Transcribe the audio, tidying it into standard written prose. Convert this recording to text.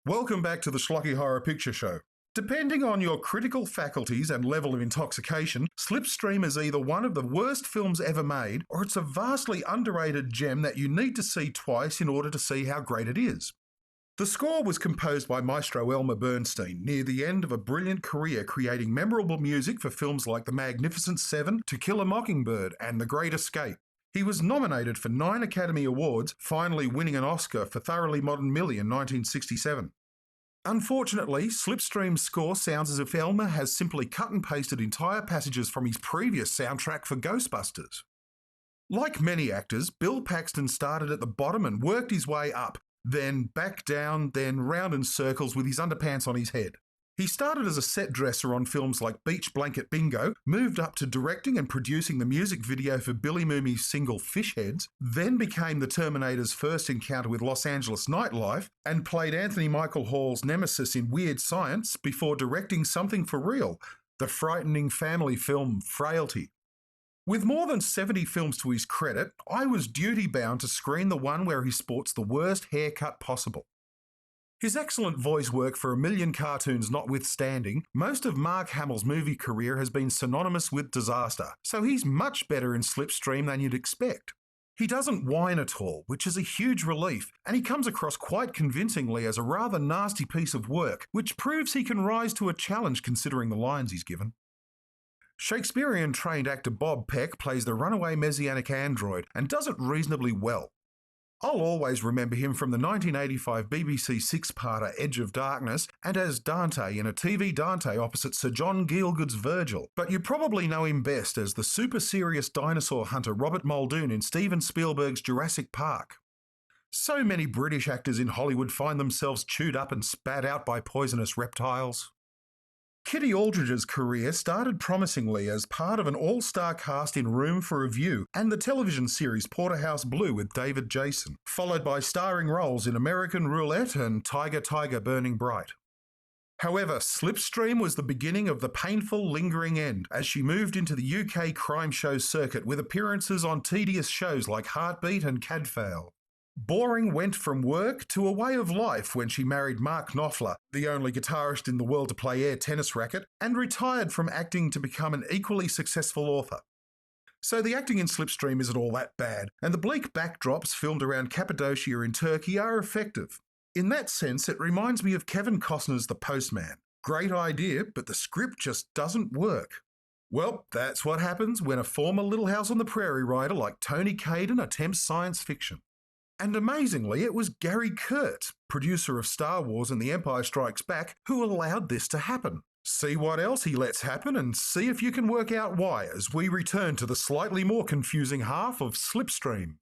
Welcome back to the Schlocky Horror Picture Show. Depending on your critical faculties and level of intoxication, Slipstream is either one of the worst films ever made, or it's a vastly underrated gem that you need to see twice in order to see how great it is. The score was composed by maestro William Braunstein near the end of a brilliant career creating memorable music for films like The Magnificent Seven, To Kill a Mockingbird, and The Great Escape. He was nominated for 9 Academy Awards, finally winning an Oscar for Thoroughly Modern Millie in 1967. Unfortunately, Slipstream's score sounds as if Elmer has simply cut and pasted entire passages from his previous soundtrack for Ghostbusters. Like many actors, Bill Paxton started at the bottom and worked his way up, then back down, then round in circles with his underpants on his head. He started as a set dresser on films like Beach Blanket Bingo, moved up to directing and producing the music video for Billy Mooney's single Fish Heads, then became the Terminator's first encounter with Los Angeles nightlife, and played Anthony Michael Hall's nemesis in Weird Science before directing Something for Real, the frightening family film Frailty. With more than 70 films to his credit, I was duty-bound to screen the one where he sports the worst haircut possible. His excellent voice work for a million cartoons notwithstanding, most of Mark Hamill's movie career has been synonymous with disaster, so he's much better in Slipstream than you'd expect. He doesn't whine at all, which is a huge relief, and he comes across quite convincingly as a rather nasty piece of work, which proves he can rise to a challenge considering the lines he's given. Shakespearean-trained actor Bob Peck plays the runaway messianic android and does it reasonably well. I'll always remember him from the 1985 BBC six-parter Edge of Darkness and as Dante in a TV Dante opposite Sir John Gielgud's Virgil, but you probably know him best as the super serious dinosaur hunter Robert Muldoon in Steven Spielberg's Jurassic Park. So many British actors in Hollywood find themselves chewed up and spat out by poisonous reptiles. Kitty Aldridge's career started promisingly as part of an all-star cast in Room for Review and the television series Porterhouse Blue with David Jason, followed by starring roles in American Roulette and Tiger Tiger Burning Bright. However, Slipstream was the beginning of the painful, lingering end as she moved into the UK crime show circuit with appearances on tedious shows like Heartbeat and Cadfael. Boring went from work to a way of life when she married Mark Knopfler, the only guitarist in the world to play air tennis racket, and retired from acting to become an equally successful author. So the acting in Slipstream isn't all that bad, and the bleak backdrops filmed around Cappadocia in Turkey are effective. In that sense, it reminds me of Kevin Costner's The Postman. Great idea, but the script just doesn't work. Well, that's what happens when a former Little House on the Prairie writer like Tony Caden attempts science fiction. And amazingly, it was Gary Kurtz, producer of Star Wars and The Empire Strikes Back, who allowed this to happen. See what else he lets happen and see if you can work out why as we return to the slightly more confusing half of Slipstream.